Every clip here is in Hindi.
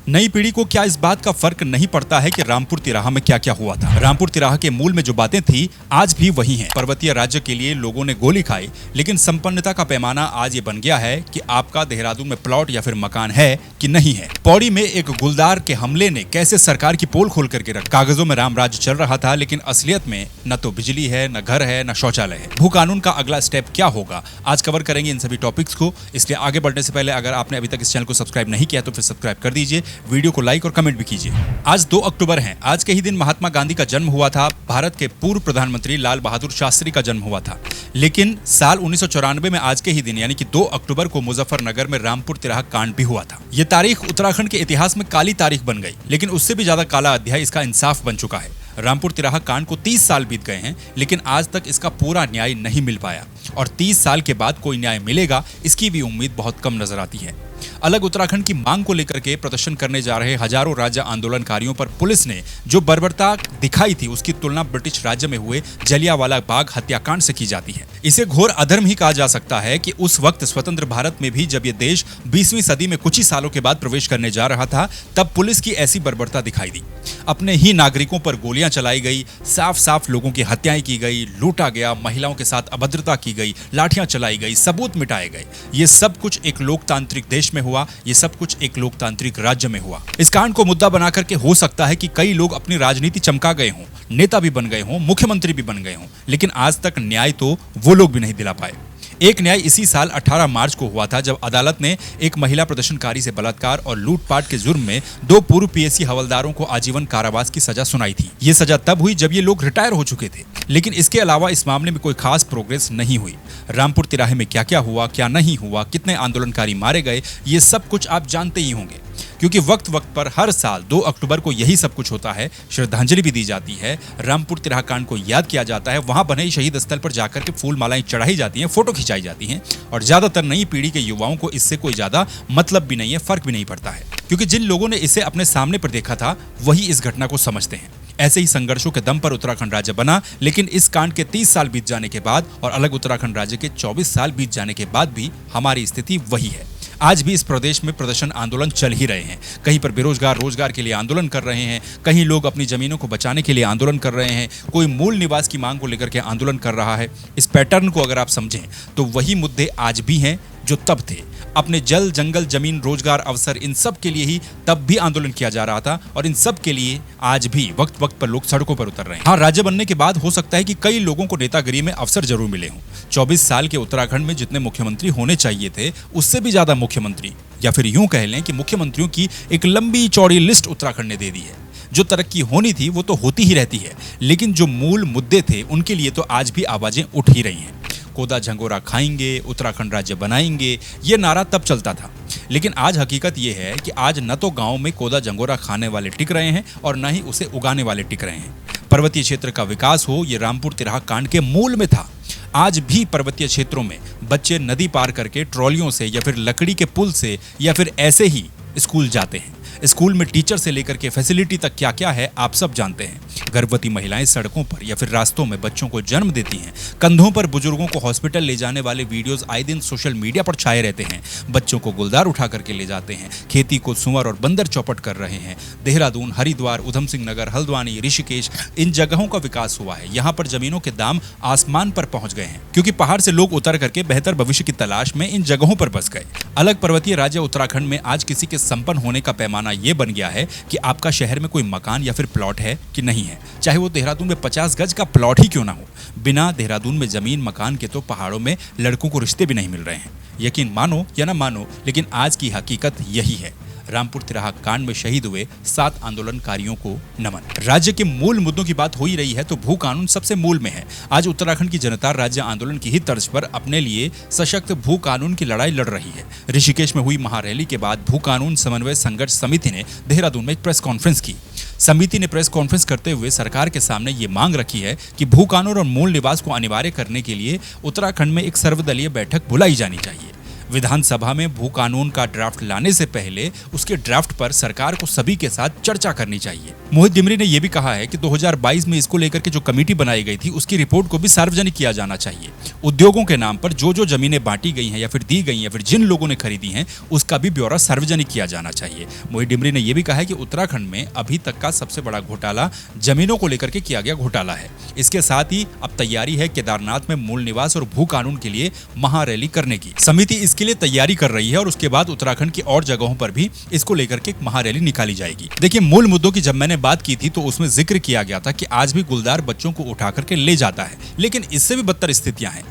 नई पीढ़ी को क्या इस बात का फर्क नहीं पड़ता है कि रामपुर तिराहा में क्या क्या हुआ था। रामपुर तिराहा के मूल में जो बातें थी आज भी वही हैं। पर्वतीय राज्य के लिए लोगों ने गोली खाई, लेकिन संपन्नता का पैमाना आज ये बन गया है कि आपका देहरादून में प्लॉट या फिर मकान है कि नहीं है। पौड़ी में एक गुलदार के हमले ने कैसे सरकार की पोल खोल करके रख। कागजों में राम राज्य चल रहा था, लेकिन असलियत में न तो बिजली है, न घर है, न शौचालय है। भू कानून का अगला स्टेप क्या होगा, आज कवर करेंगे इन सभी टॉपिक्स को। इसलिए आगे बढ़ने से पहले अगर आपने अभी तक इस चैनल को सब्सक्राइब नहीं किया तो फिर सब्सक्राइब कर दीजिए, वीडियो को लाइक और कमेंट भी कीजिए। आज 2 अक्टूबर है। आज के ही दिन महात्मा गांधी का जन्म हुआ था। भारत के पूर्व प्रधानमंत्री लाल बहादुर शास्त्री का जन्म हुआ था। लेकिन साल 1994 में आज के ही दिन यानी कि 2 अक्टूबर को मुजफ्फरनगर में रामपुर तिराहा कांड भी हुआ था। यह तारीख उत्तराखंड के इतिहास में काली तारीख बन गई, लेकिन उससे भी ज्यादा काला अध्याय इसका इंसाफ बन चुका है। रामपुर तिराहा कांड को 30 साल बीत गए हैं, लेकिन आज तक इसका पूरा न्याय नहीं मिल पाया और 30 साल के बाद कोई न्याय मिलेगा इसकी भी उम्मीद बहुत कम नजर आती है। अलग उत्तराखंड की मांग को लेकर के प्रदर्शन करने जा रहे हजारों राज्य आंदोलनकारियों पर पुलिस ने जो बर्बरता दिखाई थी उसकी तुलना ब्रिटिश राज्य में हुए जलियांवाला बाग हत्याकांड से की जाती है। इसे घोर अधर्म ही कहा जा सकता है कि उस वक्त स्वतंत्र भारत में भी जब ये देश 20वीं सदी में कुछ ही सालों के बाद प्रवेश करने जा रहा था, तब पुलिस की ऐसी बर्बरता दिखाई दी। अपने ही नागरिकों पर गोलियां चलाई गई, साफ साफ लोगों की हत्याएं की गई, लूटा गया, महिलाओं के साथ अभद्रता की गई, लाठियां चलाई गई, सबूत मिटाए गए। ये सब कुछ एक लोकतांत्रिक देश में हुआ, ये सब कुछ एक लोकतांत्रिक राज्य में हुआ। इस कांड को मुद्दा बना करके हो सकता है कि कई लोग अपनी राजनीति चमका गए हों, नेता भी बन गए हों, मुख्यमंत्री भी बन गए हों, लेकिन आज तक न्याय तो वो लोग भी नहीं दिला पाए। एक न्याय इसी साल 18 मार्च को हुआ था, जब अदालत ने एक महिला प्रदर्शनकारी से बलात्कार और लूटपाट के जुर्म में 2 पूर्व पीएसी हवलदारों को आजीवन कारावास की सजा सुनाई थी। ये सजा तब हुई जब ये लोग रिटायर हो चुके थे, लेकिन इसके अलावा इस मामले में कोई खास प्रोग्रेस नहीं हुई। रामपुर तिराहे में क्या क्या हुआ, क्या नहीं हुआ, कितने आंदोलनकारी मारे गए, ये सब कुछ आप जानते ही होंगे, क्योंकि वक्त वक्त पर हर साल 2 अक्टूबर को यही सब कुछ होता है। श्रद्धांजलि भी दी जाती है, रामपुर तिराहा कांड को याद किया जाता है, वहां बने शहीद स्थल पर जाकर के फूल मालाएं चढ़ाई जाती हैं, फोटो खिंचाई जाती हैं और ज्यादातर नई पीढ़ी के युवाओं को इससे कोई ज्यादा मतलब भी नहीं है, फर्क भी नहीं पड़ता है, क्योंकि जिन लोगों ने इसे अपने सामने पर देखा था वही इस घटना को समझते हैं। ऐसे ही संघर्षों के दम पर उत्तराखंड राज्य बना, लेकिन इस कांड के 30 साल बीत जाने के बाद और अलग उत्तराखंड राज्य के 24 साल बीत जाने के बाद भी हमारी स्थिति वही है। आज भी इस प्रदेश में प्रदर्शन आंदोलन चल ही रहे हैं। कहीं पर बेरोजगार रोजगार के लिए आंदोलन कर रहे हैं, कहीं लोग अपनी जमीनों को बचाने के लिए आंदोलन कर रहे हैं, कोई मूल निवास की मांग को लेकर के आंदोलन कर रहा है। इस पैटर्न को अगर आप समझें तो वही मुद्दे आज भी हैं जो तब थे। अपने जल, जंगल, जमीन, रोजगार, अवसर, इन सब के लिए ही तब भी आंदोलन किया जा रहा था और इन सब के लिए आज भी वक्त वक्त पर लोग सड़कों पर उतर रहे हैं। हाँ, राज्य बनने के बाद हो सकता है कि कई लोगों को नेतागिरी में अवसर जरूर मिले हों। 24 साल के उत्तराखंड में जितने मुख्यमंत्री होने चाहिए थे उससे भी ज्यादा मुख्यमंत्री, या फिर यूं कह लें कि मुख्यमंत्रियों की एक लंबी चौड़ी लिस्ट उत्तराखंड ने दे दी है। जो तरक्की होनी थी वो तो होती ही रहती है, लेकिन जो मूल मुद्दे थे उनके लिए तो आज भी आवाजें उठ ही रही हैं। कोदा झंगोरा खाएंगे, उत्तराखंड राज्य बनाएंगे, ये नारा तब चलता था, लेकिन आज हकीकत ये है कि आज न तो गांव में कोदा झंगोरा खाने वाले टिक रहे हैं और न ही उसे उगाने वाले टिक रहे हैं। पर्वतीय क्षेत्र का विकास हो, ये रामपुर तिराहा कांड के मूल में था। आज भी पर्वतीय क्षेत्रों में बच्चे नदी पार करके ट्रॉलियों से या फिर लकड़ी के पुल से या फिर ऐसे ही स्कूल जाते हैं। स्कूल में टीचर से लेकर के फैसिलिटी तक क्या क्या है आप सब जानते हैं। गर्भवती महिलाएं सड़कों पर या फिर रास्तों में बच्चों को जन्म देती हैं। कंधों पर बुजुर्गों को हॉस्पिटल ले जाने वाले वीडियोस आए दिन सोशल मीडिया पर छाए रहते हैं। बच्चों को गुलदार उठा करके ले जाते हैं। खेती को सुअर और बंदर चौपट कर रहे हैं। देहरादून, हरिद्वार, उधम सिंह नगर, हल्द्वानी, ऋषिकेश, इन जगहों का विकास हुआ है। यहाँ पर जमीनों के दाम आसमान पर पहुंच गए हैं, क्योंकि पहाड़ से लोग उतर करके बेहतर भविष्य की तलाश में इन जगहों पर बस गए। अलग पर्वतीय राज्य उत्तराखंड में आज किसी के संपन्न होने का पैमाना ये बन गया है कि आपका शहर में कोई मकान या फिर प्लॉट है कि नहीं है, चाहे वो देहरादून में 50 गज का प्लॉट ही क्यों ना हो। बिना देहरादून में जमीन मकान के तो पहाड़ों में लड़कों को रिश्ते भी नहीं मिल रहे हैं। यकीन मानो या ना मानो, लेकिन आज की हकीकत यही है। रामपुर तिराहा कांड में शहीद हुए 7 आंदोलनकारियों को नमन। राज्य के मूल मुद्दों की बात हो ही रही है तो भू कानून सबसे मूल में है। आज उत्तराखंड की जनता राज्य आंदोलन की ही तर्ज पर अपने लिए सशक्त भू कानून की लड़ाई लड़ रही है। ऋषिकेश में हुई महारैली के बाद भू कानून समन्वय संघर्ष समिति ने देहरादून में एक प्रेस कॉन्फ्रेंस की। समिति ने प्रेस कॉन्फ्रेंस करते हुए सरकार के सामने ये मांग रखी है कि भू कानून और मूल निवास को अनिवार्य करने के लिए उत्तराखंड में एक सर्वदलीय बैठक बुलाई जानी चाहिए। विधानसभा में भू कानून का ड्राफ्ट लाने से पहले उसके ड्राफ्ट पर सरकार को सभी के साथ चर्चा करनी चाहिए। मोहित डिमरी ने यह भी कहा है कि 2022 में इसको लेकर के जो कमेटी बनाई गई थी उसकी रिपोर्ट को भी सार्वजनिक किया जाना चाहिए। उद्योगों के नाम पर जो जमीनें बांटी गई हैं या फिर दी गई हैं या फिर जिन लोगों ने खरीदी हैं उसका भी ब्यौरा सार्वजनिक किया जाना चाहिए। मोहित डिमरी ने यह भी कहा है कि उत्तराखंड में अभी तक का सबसे बड़ा घोटाला जमीनों को लेकर के किया गया घोटाला है। इसके साथ ही अब तैयारी है केदारनाथ में मूल निवास और भू कानून के लिए महारैली करने की। समिति इसके लिए तैयारी कर रही है और उसके बाद उत्तराखंड की और जगहों पर भी इसको लेकर के एक महारैली निकाली जाएगी। देखिए, मूल मुद्दों की जब मैंने बात की थी तो उसमें जिक्र किया गया था कि आज भी गुलदार बच्चों को उठा करके ले जाता है, लेकिन इससे भी बदतर स्थितियां हैं।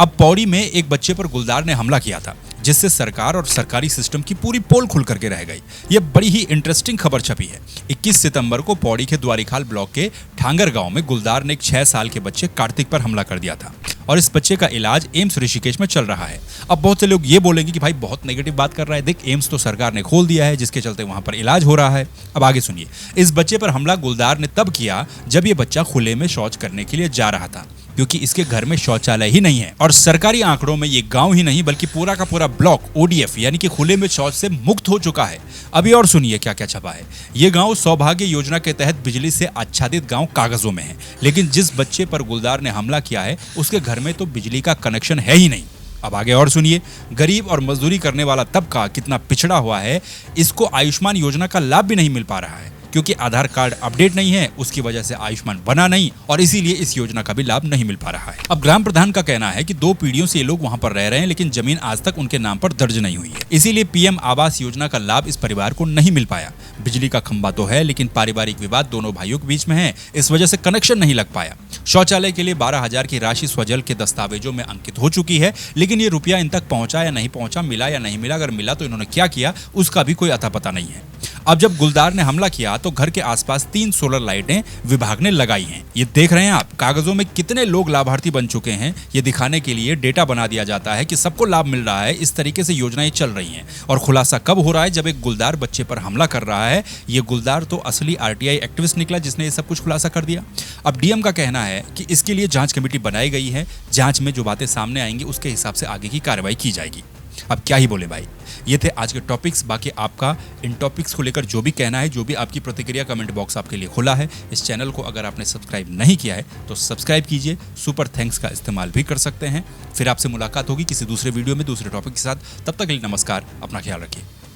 अब पौड़ी में एक बच्चे पर गुलदार ने हमला किया था, जिससे सरकार और सरकारी सिस्टम की पूरी पोल खुल करके रह गई। यह बड़ी ही इंटरेस्टिंग खबर छपी है। 21 सितंबर को पौड़ी के द्वारिखाल ब्लॉक के ठांगर गांव में गुलदार ने एक 6 साल के बच्चे कार्तिक पर हमला कर दिया था और इस बच्चे का इलाज एम्स ऋषिकेश में चल रहा है। अब बहुत से लोग ये बोलेंगे कि भाई बहुत नेगेटिव बात कर रहा है, देख एम्स तो सरकार ने खोल दिया है जिसके चलते वहां पर इलाज हो रहा है। अब आगे सुनिए, इस बच्चे पर हमला गुलदार ने तब किया जब ये बच्चा खुले में शौच करने के लिए जा रहा था, क्योंकि इसके घर में शौचालय ही नहीं है और सरकारी आंकड़ों में ये गांव ही नहीं बल्कि पूरा का पूरा ब्लॉक ODF यानी कि खुले में शौच से मुक्त हो चुका है। अभी और सुनिए क्या क्या छपा है। ये गांव सौभाग्य योजना के तहत बिजली से आच्छादित गांव कागजों में है, लेकिन जिस बच्चे पर गुलदार ने हमला किया है उसके घर में तो बिजली का कनेक्शन है ही नहीं। अब आगे और सुनिए, गरीब और मजदूरी करने वाला तबका कितना पिछड़ा हुआ है, इसको आयुष्मान योजना का लाभ भी नहीं मिल पा रहा है क्योंकि आधार कार्ड अपडेट नहीं है, उसकी वजह से आयुष्मान बना नहीं और इसीलिए इस योजना का भी लाभ नहीं मिल पा रहा है। अब ग्राम प्रधान का कहना है कि 2 पीढ़ियों से ये लोग वहां पर रह रहे हैं, लेकिन जमीन आज तक उनके नाम पर दर्ज नहीं हुई है, इसीलिए PM आवास योजना का लाभ इस परिवार को नहीं मिल पाया। बिजली का खंभा तो है, लेकिन पारिवारिक विवाद दोनों भाइयों के बीच में है, इस वजह से कनेक्शन नहीं लग पाया। शौचालय के लिए 12,000 की राशि स्वजल के दस्तावेजों में अंकित हो चुकी है, लेकिन ये रुपया इन तक पहुंचा या नहीं पहुंचा, मिला या नहीं मिला, अगर मिला तो इन्होंने क्या किया उसका भी कोई अता पता नहीं है। अब जब गुलदार ने हमला किया तो घर के आसपास 3 सोलर लाइटें विभाग ने लगाई हैं। ये देख रहे हैं आप, कागजों में कितने लोग लाभार्थी बन चुके हैं, ये दिखाने के लिए डेटा बना दिया जाता है कि सबको लाभ मिल रहा है। इस तरीके से योजनाएं चल रही हैं और खुलासा कब हो रहा है, जब एक गुलदार बच्चे पर हमला कर रहा है। ये गुलदार तो असली RTI एक्टिविस्ट निकला जिसने ये सब कुछ खुलासा कर दिया। अब DM का कहना है कि इसके लिए जांच कमेटी बनाई गई है, जांच में जो बातें सामने आएंगी उसके हिसाब से आगे की कार्रवाई की जाएगी। अब क्या ही बोले भाई, ये थे आज के टॉपिक्स। बाकी आपका इन टॉपिक्स को लेकर जो भी कहना है, जो भी आपकी प्रतिक्रिया, कमेंट बॉक्स आपके लिए खुला है। इस चैनल को अगर आपने सब्सक्राइब नहीं किया है तो सब्सक्राइब कीजिए, सुपर थैंक्स का इस्तेमाल भी कर सकते हैं। फिर आपसे मुलाकात होगी किसी दूसरे वीडियो में दूसरे टॉपिक के साथ। तब तक के लिए नमस्कार, अपना ख्याल रखिए।